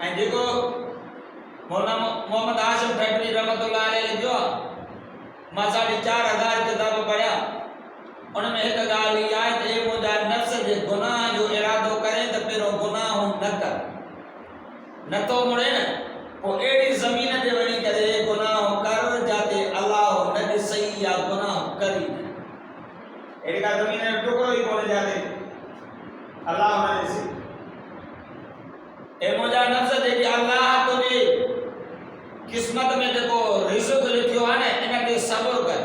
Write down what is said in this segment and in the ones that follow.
ऐं जेको मौलाना मोहम्मद हाशिम फैक्ट्री रहमतुल्लाह अलैह लिखियो मां 4,500 किताब पढ़िया उनमें हिकु ॻाल्हि इहा आहे त हे मुंहिंजा नफ़्स जे गुनाह जो इरादो करे त पहिरियों गुनाह न कर नथो मुड़े न पोइ अहिड़ी ज़मीन ते वञी करे गुनाह कर जाते अलाह न ॾिसई या गुनाह करी अहिड़ी का ज़मीन जो टुकड़ो ई कोन्हे जाते अलाह न ॾिसे ए मुंहिंजा नफ़्स जेके अलाह तुंहिंजी क़िस्मत में जेको रिज़्क़ लिखियो आहे न इनखे सब्र कर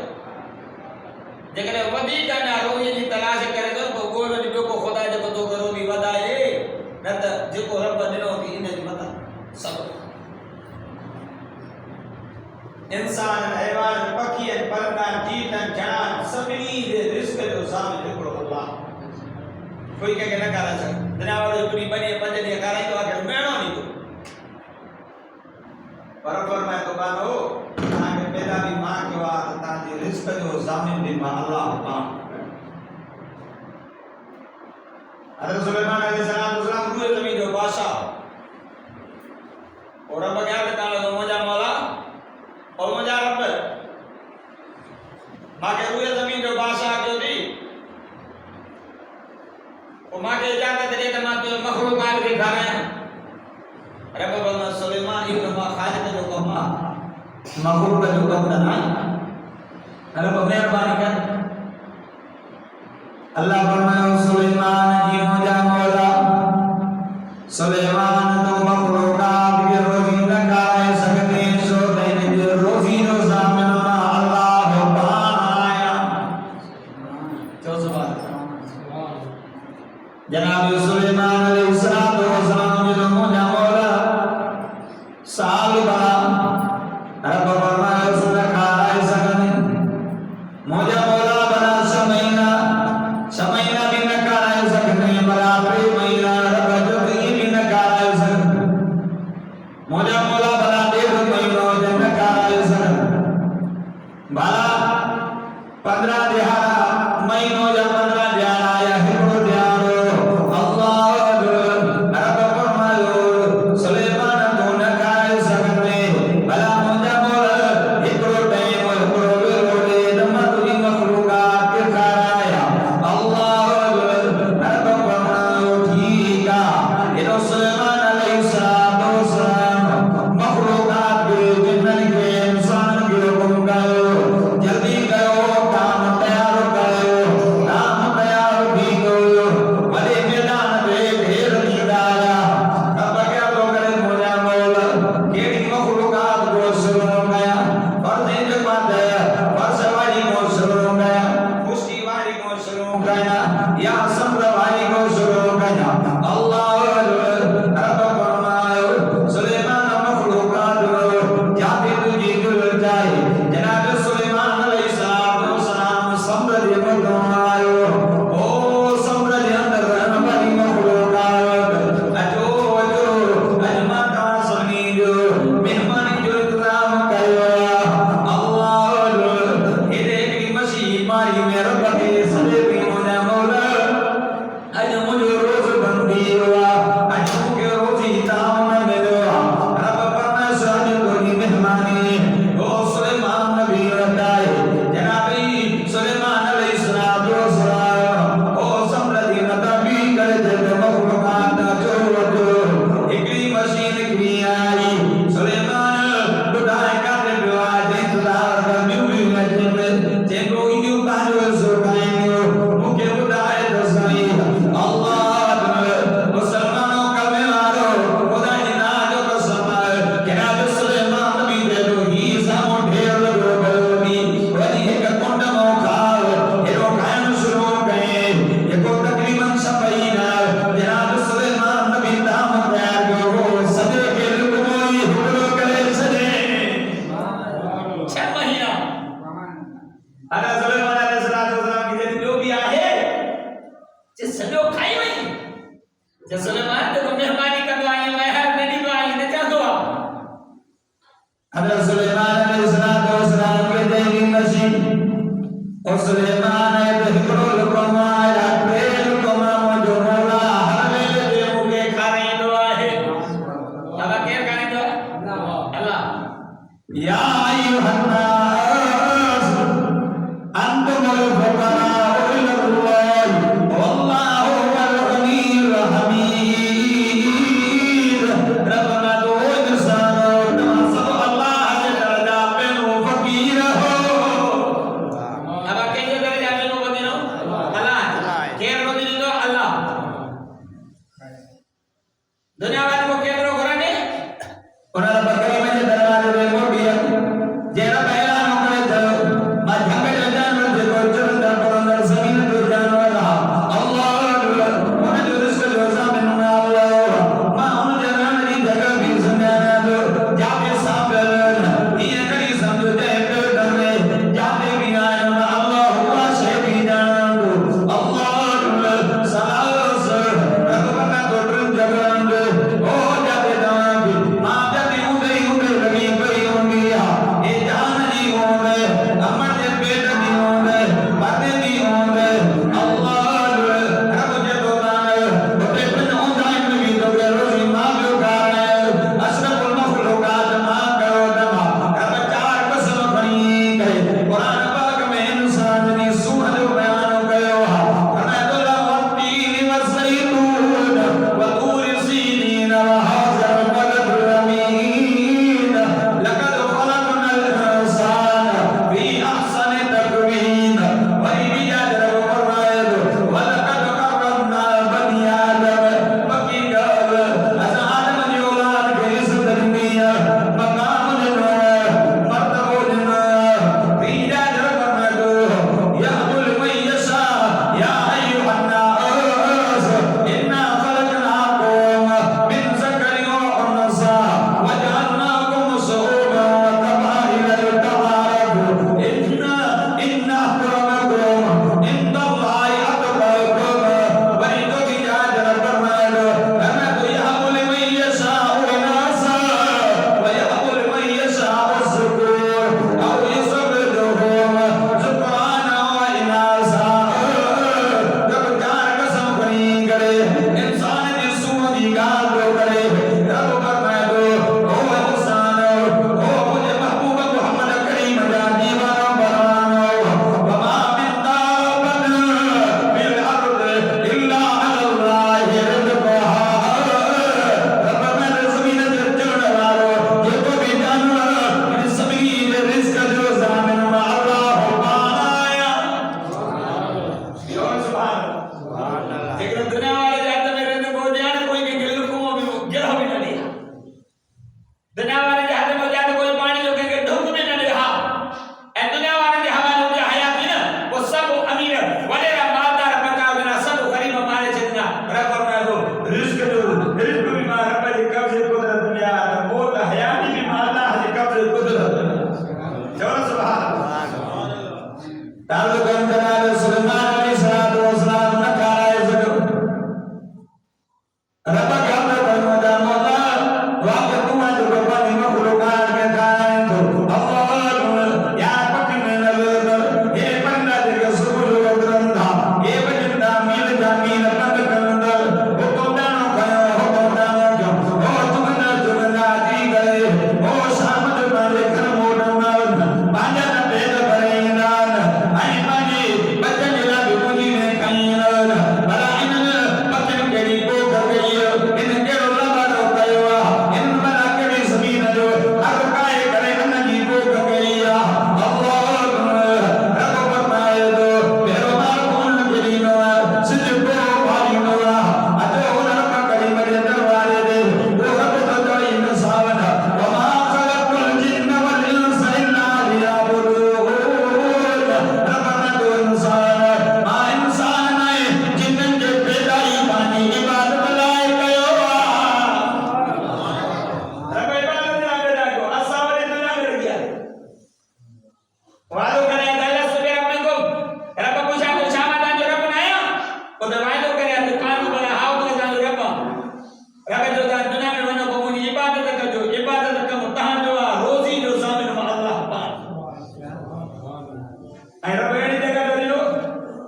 जेकॾहिं वधीक अञा रोज़ीअ जी तलाश करे थो पोइ ॻोल्ह ॿियो को ख़ुदा जेको तोखे रोज़ी वधाए न त जेको रब ॾिनो थी इन जी मथां सब्र इंसान हैवान पखी परंदा जीत जान सभिनी जे रिज़्क़ जो ज़ामिन हिकिड़ो अल्लाह कोई कंहिंखे न खाराए सघे दुनिया वारो हिकिड़ी 2 ॾींहं 5 ॾींहं खाराईंदो आहे कि मेणो ॾींदो पर फरमाए तो बानो तव्हांखे पैदा बि मां कयो आहे त तव्हांजे रिज़्क़ जो ज़ामिन बि मां अल्लाह पाण हज़रत सुलेमान अलैहिस्सलाम रूए ज़मीन जो बादशाह और रब खे चवण लॻो मुंहिंजा मौला और मुंहिंजा रब मूंखे रूए ज़मीन जो बादशाह कयो थी पोइ मूंखे इजाज़त ॾे त मां तुंहिंजो मख़लूक़ात खे खारायां रब फरमाए सुलेमान इहो मां ख़ालिक़ जो कमु आहे मख़लूक़ जो कमु न आहे रब महिरबानी कर अल्लाह फरमाए सुलेमान जी मुंहिंजा मौला सुलेमान तो मख़लूक़ात खे रोज़ी न खाराए सघंदे छो त हिन जो रोज़ी जो ज़ामिन मां अल्लाह पाण आहियां चओ सुभाणे जनाब सुलेमान अलैहिस्सलाम जो मुंहिंजा मौला साल भरा रब फरमाए उस न खाराए सघंदे मुंहिंजा मौला भला 6 महीना भी न खाराए सघंदे भला 3 महीना रब जो ईअं बि न खाराए सघंदे मुंहिंजा मौला भला 1.5 महीनो न खाराए सघंदे भला 15 दिहाड़ा महीनो या 15 दिहाड़ा या हिकिड़ो दिहाड़ो अल्लाह रब फरमायो सुलेमान तो न खाए सघंदे भला मुंहिंजा मौला हिकिड़ो टाइम हिकिड़ो वेलो ॾे त मां तुंहिंजी मख़लूक़ात खे खारायां अल्लाह रब फरमायो ठीकु आहे हेॾो सुलेमान अलैहिस्सलाम मख़लूक़ात खे जिन्ननि खे इंसान खे हुकुम कयो जल्दी कयो काम तयार कयो काम तयार थी वियो वॾे मैदान ते ढेर थींदा आया रब खे तो करे मुंहिंजा मौला कहिड़ी मख़लूक़ात को शुरू कया परदे जे पाते वर्ष वारी को शुरू कया खुशी वारी को शुरू कया या सब्र वारी को शुरू कया अल्लाह रब फरमायो सुलेमान मख़लूक़ात जाते तुझी दिल जाए जनाब सुलेमान अलैहिस्सलाम सब्र जे मथां आयो ओ सब्र जे अंदर रहण वारी मख़लूक़ात अचो अचो अॼु मां तव्हां सभिनी जो महिमानी जो इंतज़ाम कयो अल्लाह हेॾे हिकिड़ी मशीन मारी में रब खे सॾे पई मुंहिंजा मौला अॼु मुंहिंजो रोज़ बंदि थी वियो आहे अॼु मूंखे रोज़ी ताम न मिलियो आहे रब फरमाए अॼु तुंहिंजी महिमानी ओ सुलेमान नबी वटाए जनाबी सुलेमान अलैहिस्सलाम ओ सब्र जी मथां बि करे जॾहिं मख़लूक़ात अचो अचो हिकिड़ी मशीन हिकिड़ी आई सुलेमान ॿुधाए काथे पियो आहे जे इंतज़ार कर ॿियूं बि अचनि चइबो इहो तव्हांजो हिसो खाईंदो मूंखे ॿुधाए त सही अल्लाह मुसलमानो कलमे वारो ख़ुदा जी नाम जो कसम जनाब सुलेमान नबी जो ही साम्हूं ढेर लॻो पियो नी वरी हिकु कुंड मां खाओ हेॾो खाइण शुरू कई जेको तक़रीबन 6 महीना जनाब सुलेमान नबी ताम तयार कयो हो सॼे खे लुकमो ई हिकिड़ो करे छॾे 6 महीना अरे सुलेमान अलैहिस्सलाम की जॾहिं ॿियो बि आहे जे सॼो खाई वई जे सुलेमान ते महिरबानी कंदो आहे महर न ॾींदो आहे न चवंदो आहे हज़रत सुलेमान अलैहिस्सलाम खे ॾेई मशीन और सुलेमान ते हिकिड़ो लुकमा या 3 लुकमा मुंहिंजो मौला हर वेले ते मूंखे खाराईंदो आहे अगरि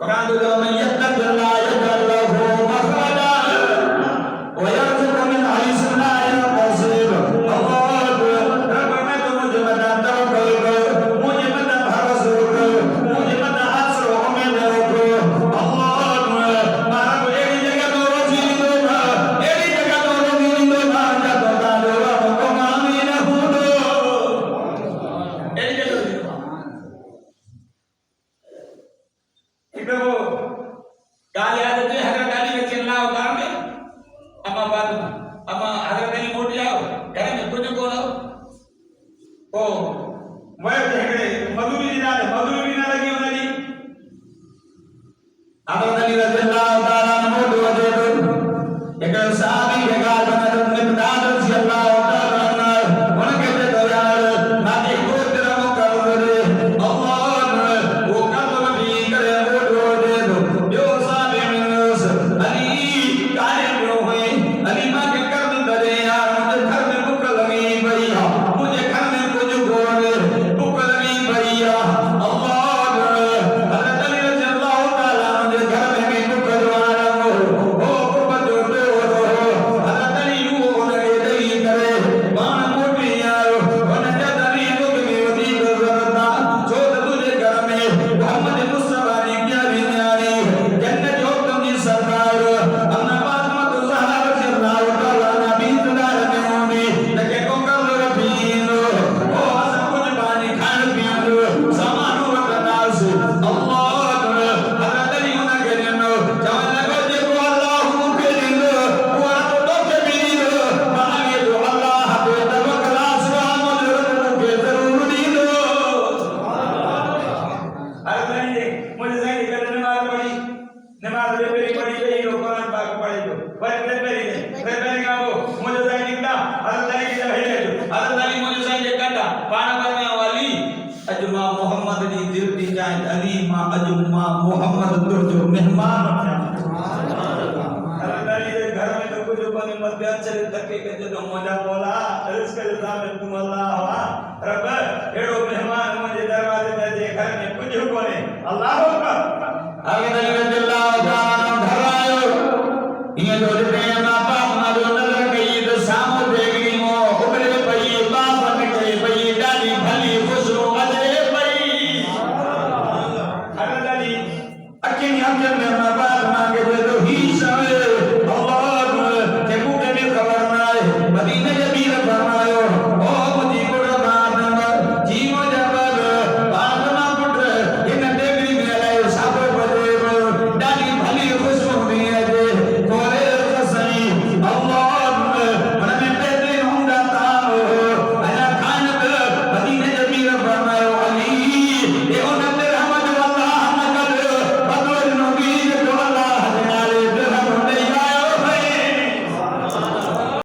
Quran tu kalau yattaqillah yaj'alhu makhraja wa yarzuqhu min haythu la yahtasib. रब मैं तो मुझे बता तवक्कुल कर, मुझे बता भरोसा कर, मुझे बता आसरा उम्मीद रखो। अल्लाह मारा को एक जगह तो रोजी दो ना, एक जगह तो रोजी दो ना, जब तारो को मामीन हो दो एक जगह itu kali ada tu Hazrat Ali radhiyallahu ta'ala ama baat ama Hazrat Ali moti आओ घर में कुछ को ओ मैं देखड़े मधुरी ना लगी उनकी Hazrat Ali radhiyallahu ta'ala मोट वजे तो एक साहबी के गाल बना मिqdad radhiyallahu ta'ala उनके तो यार ना देखो तेरा मुकर दे अल्लाह वो कब भी करे अली माँ के कर दे यार मुझे घर में भूख लगी भैया मुझे घर में कुछ भूख लगी भैया अल्लाह हज़रत अली रज़ियल्लाहु ताला मुझे घर में भी भूख लगा हो भूख जो दे हो हज़रत अली वो उन्हें नहीं करे बाण मोटी यार उन्हें जब अली को भी वही गुजरता जो तुझे घर में मोहम्मद मुस्तफा ने क्या बिनारी जन्नत जो तुमकी सरकार अन्ना अजमा मोहम्मद दी दिल दी जाए अली मां अजमा मोहम्मद तो जो मेहमान अली के घर में तो कुछ बने मध्यांचल तके के जो मौजा बोला रिस्क इल्जाम तुम अल्लाह वा रब एड़ो मेहमान मुझे दरवाजे पे दे घर में कुछ कोने अल्लाह अकबर आगे अली रज़ियल्लाहु ताला घर आयो ये जो दे ना बाप ना जो नजर गई तो सामो देखनी मो उबरे पई बाप ने कही पई डाली भली खुशरो अकेली हम जब में बात मांगे तो ही समय